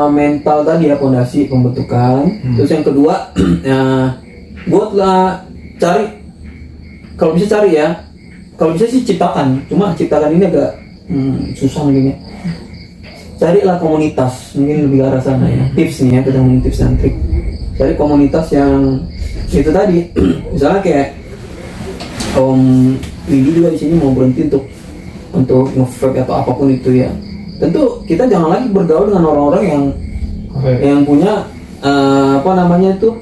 Mental tadi ya, fondasi pembentukan. Terus yang kedua buatlah cari, kalau bisa cari ya, kalau bisa sih ciptakan, cuma ciptakan ini agak susah mungkin ya. Carilah komunitas, mungkin lebih ke arah sana ya. Tips nih ya, kita ngomong tips dan trik. Cari komunitas yang itu tadi. Misalnya kayak Om Windy juga di sini mau berhenti untuk nge-vape atau apapun itu ya. Tentu kita jangan lagi bergaul dengan orang-orang yang punya apa namanya itu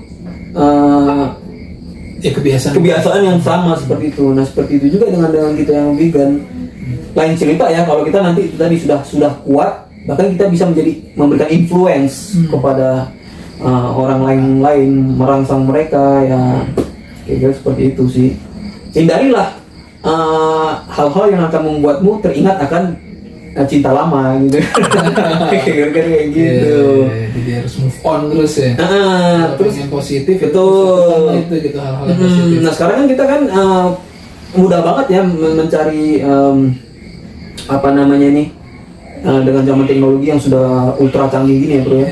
kebiasaan yang sama seperti itu. Nah seperti itu juga dengan kita yang vegan. Lain cerita ya kalau kita nanti tadi sudah kuat, bahkan kita bisa memberikan influence kepada orang lain, merangsang mereka ya, kayak seperti itu sih. Hindarilah hal-hal yang akan membuatmu teringat akan cinta lama gitu. Kira-kira kayak gitu. Jadi harus move on terus ya. Terus yang positif betul. itu gitu hal-hal yang positif. Nah sekarang kan kita kan mudah banget ya mencari apa namanya nih dengan zaman teknologi yang sudah ultra canggih gini ya bro ya.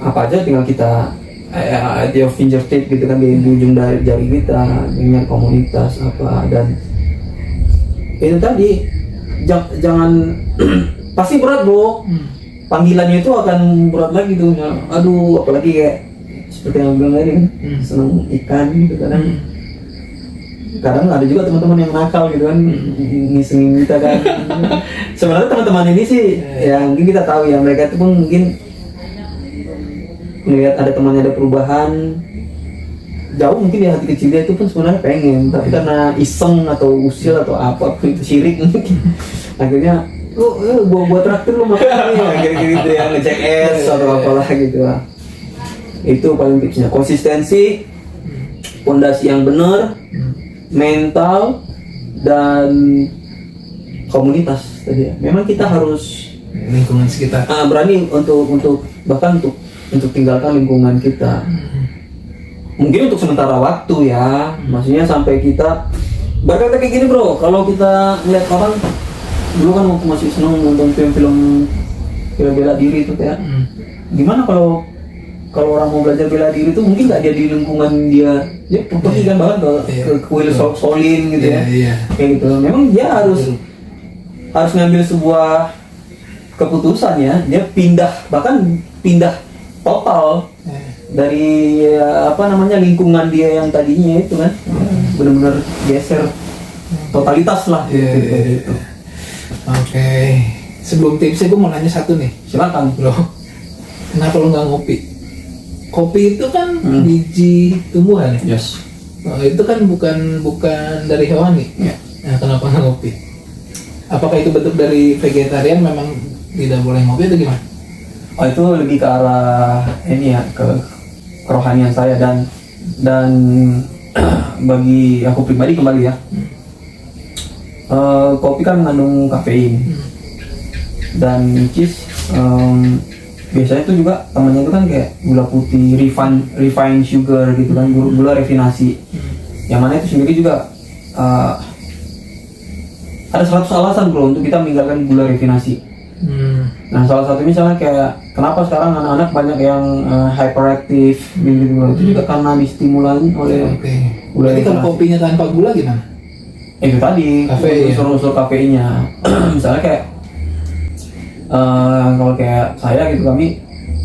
Apa aja tinggal kita at your fingertip gitu kan, di ujung dari jari kita dengan komunitas apa. Dan itu tadi jangan pasti berat bro, panggilannya itu akan berat lagi tuh. Aduh apalagi kayak seperti yang bilang tadi kan, seneng ikan gitu kadang ada juga teman-teman yang nakal gitu kan, ngisengin kita kan. Sebenarnya teman-teman ini sih ya mungkin kita tahu ya, mereka itu pun mungkin melihat ada temannya ada perubahan jauh, mungkin di hati kecil dia itu pun sebenarnya pengen, tapi karena iseng atau usil atau apa itu syirik mungkin akhirnya gua traktir lu makan ya gitu ya, ngecek es atau apalah gitu lah. Itu paling tipsnya, konsistensi, pondasi yang benar, mental, dan komunitas tadi ya. Memang kita harus lingkungan sekitar berani untuk bahkan untuk tinggalkan lingkungan kita. Mungkin untuk sementara waktu ya, maksudnya sampai kita berkata kayak gini bro, kalau kita ngeliat orang dulu kan waktu masih seneng nonton film-film bela diri itu kayak gimana kalau orang mau belajar bela diri itu mungkin nggak dia di lingkungan dia contohnya kan banget ke kuil solin gitu ya, kayak gitu. Memang dia harus ngambil sebuah keputusan ya, dia bahkan pindah total dari apa namanya lingkungan dia yang tadinya itu kan, benar-benar geser totalitas lah gitu. Oke. Sebelum tipsnya gue mau nanya satu nih. Silakan bro, kenapa lo nggak ngopi? Kopi itu kan biji tumbuhan ya? Yes. Itu kan bukan dari hewani. Nah, kenapa nggak ngopi? Apakah itu bentuk dari vegetarian, memang tidak boleh ngopi atau gimana? Oh itu lebih ke arah ini ya, ke kerohanian saya dan bagi aku pribadi kembali ya, kopi kan mengandung kafein dan which is biasanya itu juga temannya itu kan kayak gula putih refined sugar gitu kan, gula refinasi, yang mana itu sendiri juga ada 100 alasan bro untuk kita meninggalkan gula refinasi. Nah salah satu misalnya kayak kenapa sekarang anak-anak banyak yang hyperactive gitu, itu juga karena distimulan oleh gula. Jadi kalau kopinya tanpa gula gimana? Itu tadi unsur-unsur kafeinnya. Misalnya kayak kalau kayak saya gitu, kami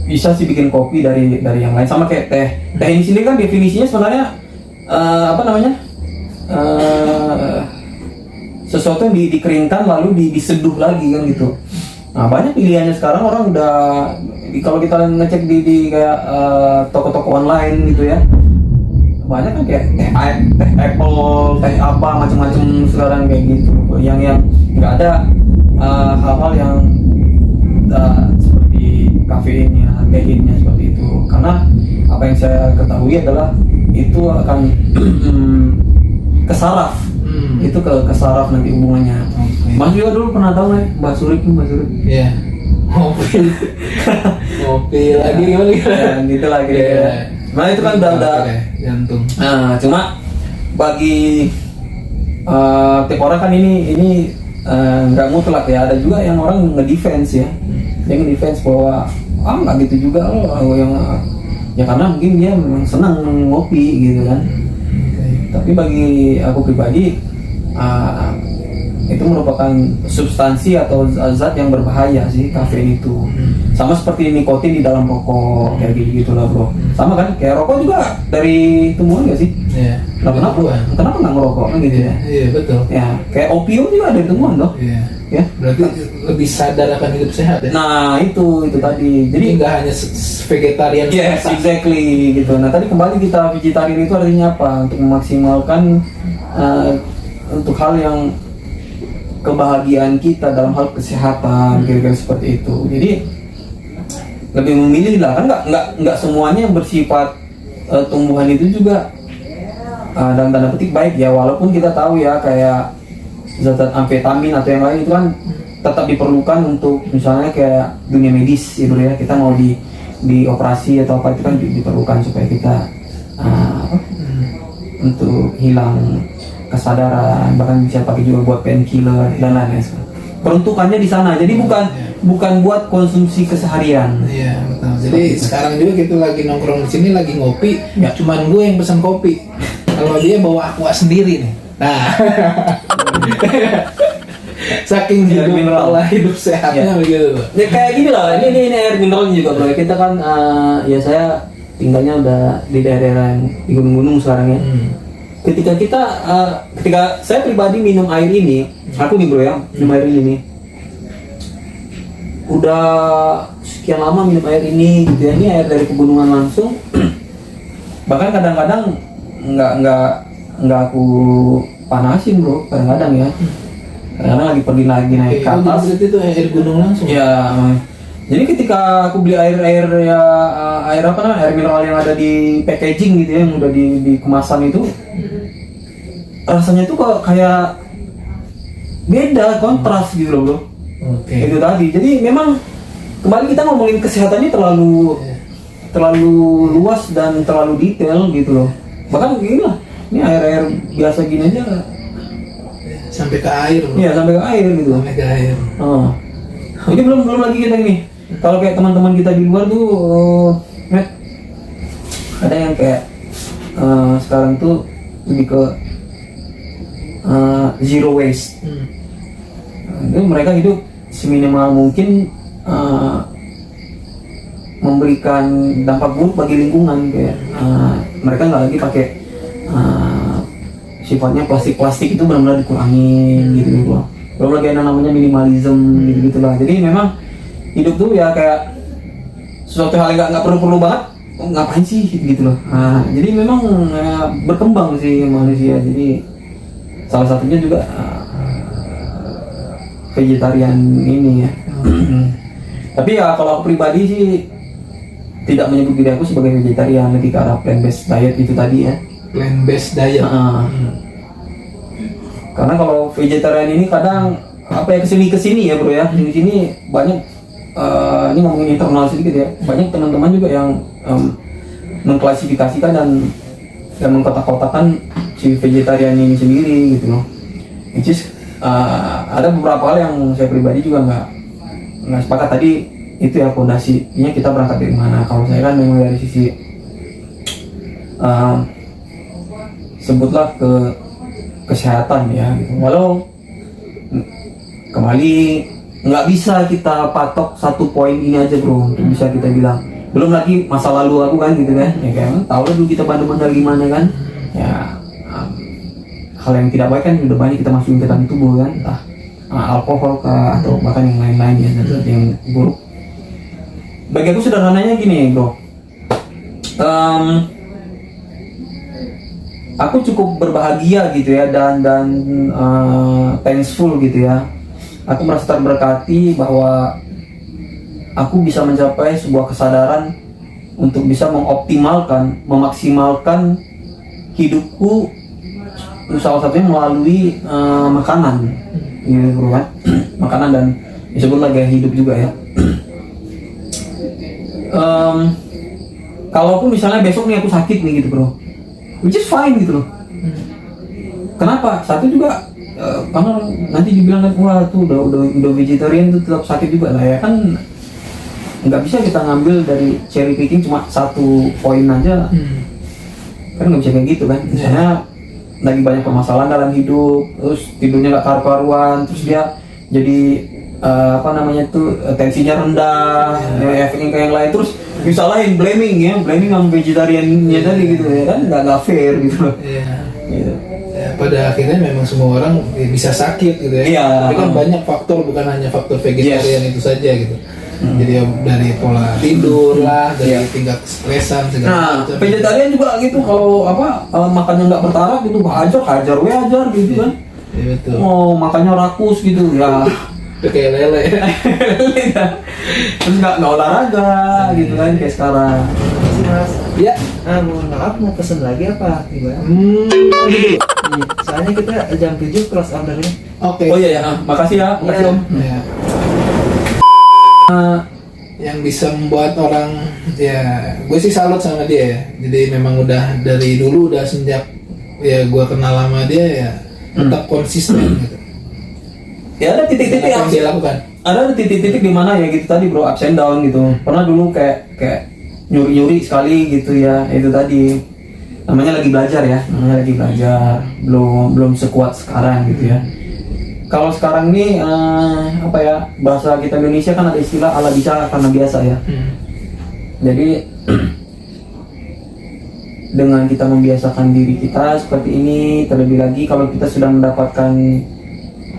bisa sih bikin kopi dari yang lain, sama kayak teh ini sini kan definisinya sebenarnya apa namanya sesuatu yang dikeringkan lalu diseduh lagi kan gitu. Nah banyak pilihannya sekarang, orang udah kalau kita ngecek di kayak toko-toko online gitu ya, banyak kan kayak teh apple, teh apa macam-macam sekarang kayak gitu, yang nggak ada hal-hal yang seperti kafeinnya, teinnya seperti itu. Karena apa yang saya ketahui adalah itu akan ke saraf. Itu ke saraf nanti hubungannya. Mas juga dulu pernah tahu nggak Mbak Surik? Iya. Ngopi lagi gimana? Ya, gitu lagi. Nah itu kan udah jantung. Nah cuma bagi tiap orang kan ini nggak mutlak ya. Ada juga yang orang nge-defense ya, dia nge-defense bahwa nggak gitu juga loh, yang ya karena mungkin dia memang senang ngopi gitu kan. Tapi bagi aku pribadi itu merupakan substansi atau zat yang berbahaya sih, kafein itu. Sama seperti nikotin di dalam rokok kayak gitu lah bro. Sama kan kayak rokok juga dari tumbuhan nggak sih? Iya. Kenapa nggak ngerokok kan gitu ya? Iya betul. Ya kayak opium juga dari tumbuhan loh. Iya. Ya. Berarti lebih sadar akan hidup sehat ya? Nah itu tadi. Jadi nggak hanya vegetarian. Yes, exactly gitu. Nah tadi kembali kita vegetarian itu artinya apa? Untuk memaksimalkan untuk hal yang kebahagiaan kita dalam hal kesehatan, kira-kira seperti itu. Jadi lebih memilih lah, kan nggak semuanya yang bersifat tumbuhan itu juga dalam tanda petik baik ya, walaupun kita tahu ya kayak zat amfetamin atau yang lain itu kan tetap diperlukan untuk misalnya kayak dunia medis gitu ya, kita mau di operasi atau apa itu kan diperlukan supaya kita untuk hilang kesadaran, bahkan bisa pakai juga buat painkiller dan lain-lain. Peruntukannya di sana, jadi bukan buat konsumsi keseharian. Iya betul. Jadi sekarang juga kita lagi nongkrong di sini lagi ngopi, Ya. cuman gue yang pesan kopi. Kalau dia bawa aqua sendiri nih. Nah, saking Air mineral. pola hidup sehatnya Ya. begitu tuh. Ya kayak gini lah, ini air mineral juga bro. Kita kan ya saya tinggalnya udah di daerah yang di gunung-gunung sekarang ya. Ketika saya pribadi minum air ini, aku nih bro ya, minum air ini nih. Udah sekian lama minum air ini gitu ya, ini air dari pegunungan langsung. Bahkan kadang-kadang nggak aku panasin bro, kadang-kadang ya. Kadang-kadang lagi pergi lagi naik ke atas. Itu air gunung langsung. Ya, jadi ketika aku beli air apa namanya, air mineral yang ada di packaging gitu ya, yang udah di kemasan itu, rasanya tuh kok kayak beda, kontras gitu loh bro. Oke. Itu tadi. Jadi memang kembali kita ngomongin kesehatan ini terlalu luas dan terlalu detail gitu loh. Bahkan gini lah, ini air biasa gini aja. Sampai ke air. Bro. Iya sampai ke air gitu. Sampai ke air. Oh. Ini belum lagi kita ini. Kalau kayak teman-teman kita di luar tuh, ada yang kayak sekarang tuh lebih ke zero waste. Itu mereka hidup seminimal mungkin, memberikan dampak buruk bagi lingkungan kayak mereka nggak lagi pakai sifatnya plastik itu benar-benar dikurangin gitu loh. Belum lagi ada namanya minimalism gitu lah. Jadi memang hidup tuh ya kayak sesuatu hal yang nggak perlu banget, ngapain sih gitu loh. Jadi memang berkembang sih manusia. Jadi salah satunya juga vegetarian ini ya. Tapi ya kalau aku pribadi sih tidak menyebut diri aku sebagai vegetarian, lebih ke arah plant-based diet itu tadi ya. Plant-based diet. Karena kalau vegetarian ini kadang apa ya kesini ya bro ya, di sini banyak ini ngomongin internal sedikit ya, banyak teman-teman juga yang mengklasifikasikan dan mengkotak-kotakan si vegetarian ini sendiri gitu loh. Which is ada beberapa hal yang saya pribadi juga nggak sepakat tadi itu ya, fondasinya kita berangkat dari mana. Kalau saya kan memang dari sisi sebutlah ke kesehatan ya gitu. Walau kembali nggak bisa kita patok satu poin ini aja bro untuk bisa kita bilang. Belum lagi masa lalu aku kan gitu kan ya, kayak tahu lah dulu kita bandel-bandel gimana kan ya. Hal yang tidak baik kan udah banyak kita masukin ke dalam tubuh kan, entah alkohol kah atau bahkan yang lain-lain ya, yang buruk. Bagi aku sederhananya gini bro, aku cukup berbahagia gitu ya dan thankful gitu ya. Aku merasa terberkati bahwa aku bisa mencapai sebuah kesadaran untuk bisa mengoptimalkan, memaksimalkan hidupku, salah satunya melalui makanan, gitu bro kan, makanan dan disebutlah gaya hidup juga ya. Kalaupun misalnya besok nih aku sakit nih gitu bro, which is fine gitu loh. Kenapa? Satu juga karena nanti dibilang kan wah tuh udah vegetarian tuh tetap sakit juga lah ya kan. Nggak bisa kita ngambil dari cherry picking cuma satu poin aja, kan nggak bisa kayak gitu kan. Misalnya lagi banyak permasalahan dalam hidup, terus tidurnya nggak karu-karuan, terus dia jadi apa namanya tuh tensinya rendah, efeknya kayak yang lain, terus disalahin, blaming sama vegetariannya tadi gitu ya kan, nggak fair gitu loh. Gitu. Ya, pada akhirnya memang semua orang bisa sakit gitu ya. Iya. Tapi kan banyak faktor, bukan hanya faktor vegetarian itu saja gitu. Jadi dari pola tidur lah, dari tingkat stresan segala macam. Vegetarian juga gitu, kalau apa makannya nggak bertaraf gitu, hajar gitu kan. Iya betul. Mau makannya rakus gitu ya. Itu kayak lele. Terus nggak olahraga gitu kan kayak sekarang. makasih Mas. Ya. Mohon maaf mau pesen lagi apa gimana? Gitu. Soalnya kita jam 7 close ordernya. Oke. Oh iya ya, makasih ya, makasih Iya. Om. Ya. Yang bisa membuat orang, ya gue sih salut sama dia ya. Jadi memang udah dari dulu, udah sejak ya gue kenal sama dia ya tetap konsisten gitu. Ya ada titik-titik Apa yang dia lakukan. ada titik-titik di mana ya gitu tadi bro, ups and down gitu. Pernah dulu kayak nyuri-nyuri sekali gitu ya, itu tadi namanya lagi belajar ya, belum sekuat sekarang gitu ya. Kalau sekarang ini apa ya, bahasa kita Indonesia kan ada istilah ala bisa karena biasa ya. Jadi dengan kita membiasakan diri kita seperti ini, terlebih lagi kalau kita sudah mendapatkan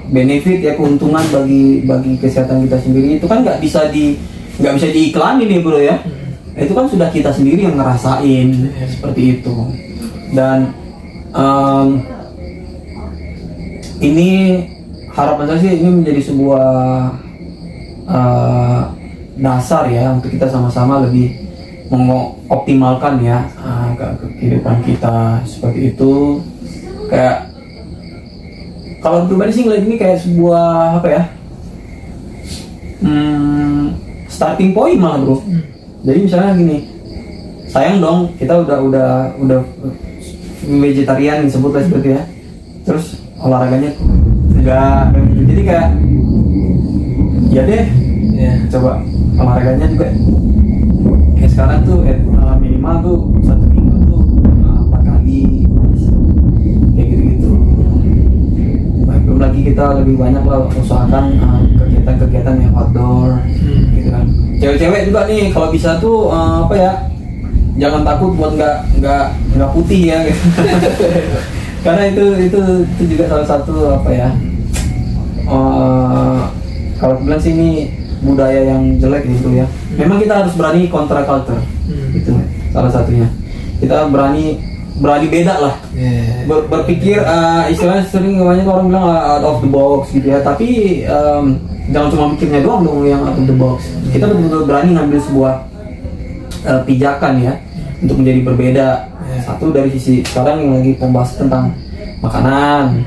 benefit ya, keuntungan bagi kesehatan kita sendiri, itu kan nggak bisa diiklanin nih bro ya. Itu kan sudah kita sendiri yang ngerasain seperti itu. Dan ini harapan saya sih ini menjadi sebuah dasar ya untuk kita sama-sama lebih mengoptimalkan ya kehidupan kita seperti itu. Kayak kalau pribadi sih ngeliat ini kayak sebuah apa ya, starting point malah bro. Jadi misalnya gini, sayang dong kita udah vegetarian disebutlah seperti ya, terus olahraganya enggak, jadi kayak ya deh ya, coba olahraganya juga kayak sekarang tuh minimal tuh 1 minggu tuh 4 kali kayak gitu. Belum lagi kita lebih banyak lah usahakan kegiatan-kegiatan yang outdoor gitu kan. Cewek-cewek juga nih kalau bisa tuh apa ya, jangan takut buat nggak putih ya gitu. Karena itu juga salah satu apa ya, kalau bilang sih ini budaya yang jelek gitu ya. Memang kita harus berani kontra culture, itu salah satunya. Kita berani beda lah, berpikir istilahnya sering banyak orang bilang out of the box gitu ya. Tapi jangan cuma pikirnya doang dong yang out of the box. Kita betul-betul berani ngambil sebuah pijakan ya untuk menjadi berbeda. Satu dari sisi sekarang yang lagi pembahasan tentang makanan,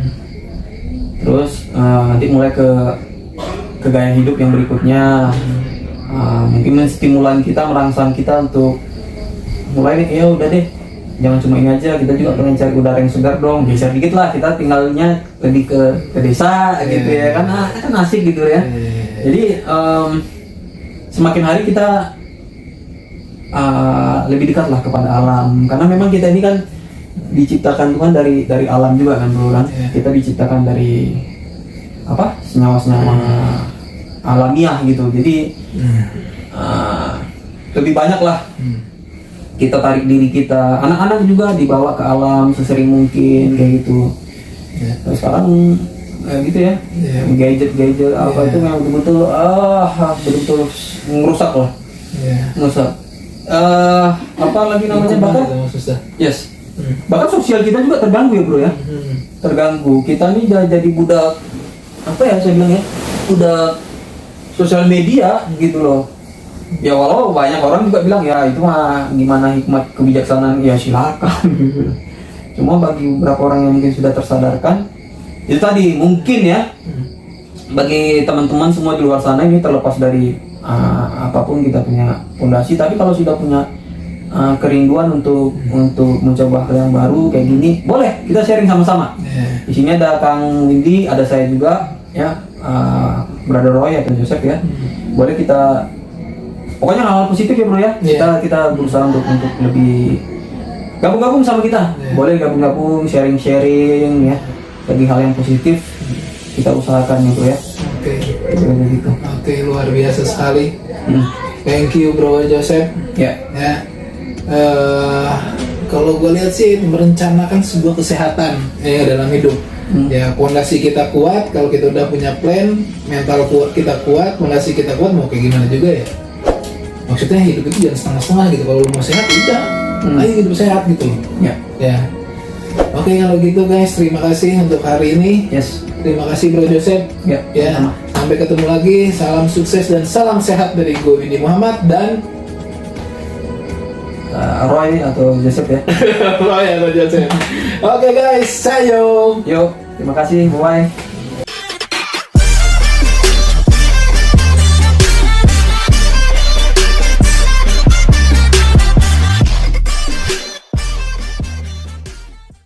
terus nanti mulai ke gaya hidup yang berikutnya, mungkin menstimulan kita, merangsang kita untuk mulai nih, ya udah deh, jangan cuma ini aja, kita juga pengen cari udara yang segar dong, geser dikit lah, kita tinggalnya lebih ke desa gitu ya kan asik gitu ya. Jadi semakin hari kita lebih dekat lah kepada alam, karena memang kita ini kan diciptakan Tuhan dari alam juga kan bro kan. Kita diciptakan dari apa, senyawa-senyawa alamiah gitu. Jadi lebih banyak lah kita tarik diri kita, anak-anak juga dibawa ke alam sesering mungkin kayak gitu. Nah, sekarang kayak gitu ya, gadget apa itu yang betul-betul merusak lah, merusak. Apa lagi namanya, bahkan yes, bahkan sosial kita juga terganggu ya bro ya, terganggu. Kita nih udah jadi budak apa ya saya bilang ya, budak sosial media gitu loh. Ya walau banyak orang juga bilang ya itu mah gimana hikmat kebijaksanaan, ya silakan gitu. Cuma bagi beberapa orang yang mungkin sudah tersadarkan, itu tadi mungkin ya, bagi teman-teman semua di luar sana ini terlepas dari apapun kita punya fondasi, tapi kalau sudah punya kerinduan untuk mencoba hal yang baru kayak gini, boleh kita sharing sama-sama. Di sini ada Kang Windy, ada saya juga ya, Brother Roy atau Joseph ya. Boleh kita pokoknya hal-hal positif ya bro ya. Kita berusaha untuk lebih gabung-gabung sama kita. Boleh gabung-gabung, sharing-sharing ya. Bagi hal yang positif kita usahakan ya bro ya. Oke, luar biasa sekali. Thank you bro Joseph. Ya. Kalau gue lihat sih merencanakan sebuah kesehatan ya dalam hidup. Ya fondasi kita kuat, kalau kita udah punya plan, mental kuat kita kuat, fondasi kita kuat, mau kayak gimana juga ya. Maksudnya hidup itu jangan setengah-setengah gitu. Kalau lu mau sehat udah, ayo hidup sehat gitu. Ya. Oke, kalau gitu guys, terima kasih untuk hari ini. Yes. Terima kasih Bro Joseph. Ya. Sampai ketemu lagi. Salam sukses dan salam sehat dari gue Windy Muhammad, dan Roy atau Joseph ya. Roy atau Joseph. Oke guys, sayo. Yuk, terima kasih, bye.